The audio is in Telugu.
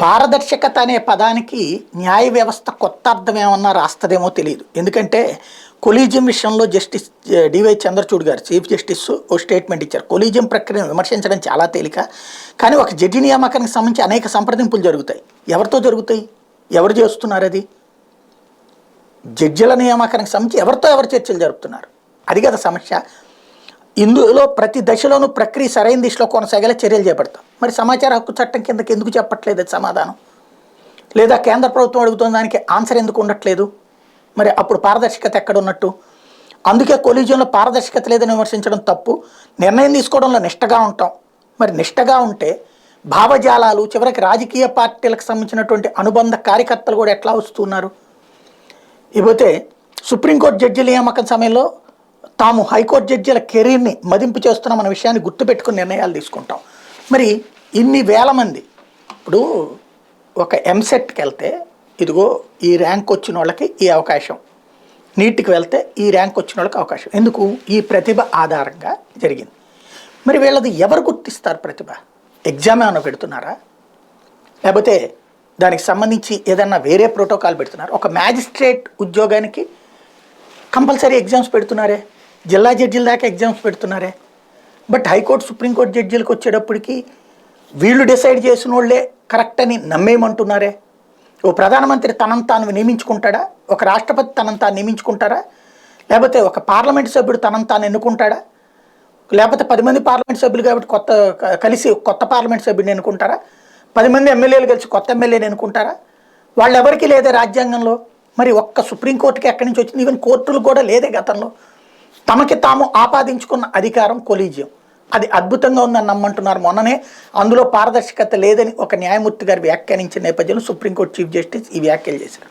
పారదర్శకత అనే పదానికి న్యాయ వ్యవస్థ కొత్త అర్థం ఏమన్నా రాస్తుందేమో తెలియదు. ఎందుకంటే కొలీజియం విషయంలో జస్టిస్ డివై చంద్రచూడ్ గారు చీఫ్ జస్టిస్ ఓ స్టేట్మెంట్ ఇచ్చారు. కొలీజియం ప్రక్రియను విమర్శించడం చాలా తేలిక, కానీ ఒక జడ్జి నియామకానికి సంబంధించి అనేక సంప్రదింపులు జరుగుతాయి. ఎవరితో జరుగుతాయి? ఎవరు చేస్తున్నారు? అది జడ్జిల నియామకానికి సంబంధించి ఎవరు చర్చలు జరుపుతున్నారు? అది కదా సమస్య. ఇందులో ప్రతి దశలోనూ ప్రక్రియ సరైన దిశలో కొనసాగేలా చర్యలు చేపడతాం. మరి సమాచార హక్కు చట్టం కిందకి ఎందుకు చెప్పట్లేదు అది సమాధానం? లేదా కేంద్ర ప్రభుత్వం అడుగుతున్న దానికి ఆన్సర్ ఎందుకు ఉండట్లేదు? మరి అప్పుడు పారదర్శకత ఎక్కడ ఉన్నట్టు? అందుకే కొలీజియంలో పారదర్శకత లేదని విమర్శించడం తప్పు. నిర్ణయం తీసుకోవడంలో నిష్టగా ఉంటాం. మరి నిష్టగా ఉంటే భావజాలాలు, చివరికి రాజకీయ పార్టీలకు సంబంధించినటువంటి అనుబంధ కార్యకర్తలు కూడా ఎట్లా వస్తున్నారు? ఇకపోతే సుప్రీంకోర్టు జడ్జిల నియామకం సమయంలో తాము హైకోర్టు జడ్జిల కెరీర్ని మదింపు చేస్తున్న మన విషయాన్ని గుర్తుపెట్టుకుని నిర్ణయాలు తీసుకుంటాం. మరి ఇన్ని వేల మంది ఇప్పుడు ఒక ఎంసెట్కి వెళ్తే ఇదిగో ఈ ర్యాంక్ వచ్చిన వాళ్ళకి ఈ అవకాశం, నీట్కి వెళ్తే ఈ ర్యాంక్ వచ్చిన వాళ్ళకి అవకాశం, ఎందుకు? ఈ ప్రతిభ ఆధారంగా జరిగింది. మరి వీళ్ళది ఎవరు గుర్తిస్తారు ప్రతిభ? ఎగ్జామ్ ఏమైనా పెడుతున్నారా? లేకపోతే దానికి సంబంధించి ఏదన్నా వేరే ప్రోటోకాల్ పెడుతున్నారు? ఒక మ్యాజిస్ట్రేట్ ఉద్యోగానికి కంపల్సరీ ఎగ్జామ్స్ పెడుతున్నారే, జిల్లా జడ్జిల దాకా ఎగ్జామ్స్ పెడుతున్నారే. బట్ హైకోర్టు సుప్రీంకోర్టు జడ్జిలకు వచ్చేటప్పటికి వీళ్ళు డిసైడ్ చేసిన వాళ్ళే కరెక్ట్ అని నమ్మేయమంటున్నారే. ఓ ప్రధానమంత్రి తనను తాను నియమించుకుంటాడా? ఒక రాష్ట్రపతి తనను తాను నియమించుకుంటారా? లేకపోతే ఒక పార్లమెంట్ సభ్యుడు తనను తాను ఎన్నుకుంటాడా? లేకపోతే 10 మంది పార్లమెంట్ సభ్యులు కాబట్టి కలిసి కొత్త పార్లమెంట్ సభ్యుడిని ఎన్నుకుంటారా? 10 మంది ఎమ్మెల్యేలు కలిసి కొత్త ఎమ్మెల్యేని ఎన్నుకుంటారా? వాళ్ళు ఎవరికి లేదే రాజ్యాంగంలో. మరి ఒక్క సుప్రీంకోర్టుకి ఎక్కడి నుంచి వచ్చింది? ఈవెన్ కోర్టులు కూడా లేదే గతంలో. తమకి తాము ఆపాదించుకున్న అధికారం కొలీజియం, అది అద్భుతంగా ఉందని నమ్మంటున్నారు. మొన్ననే అందులో పారదర్శకత లేదని ఒక న్యాయమూర్తి గారు వ్యాఖ్యానించిన నేపథ్యంలో సుప్రీంకోర్టు చీఫ్ జస్టిస్ ఈ వ్యాఖ్యలు చేశారు.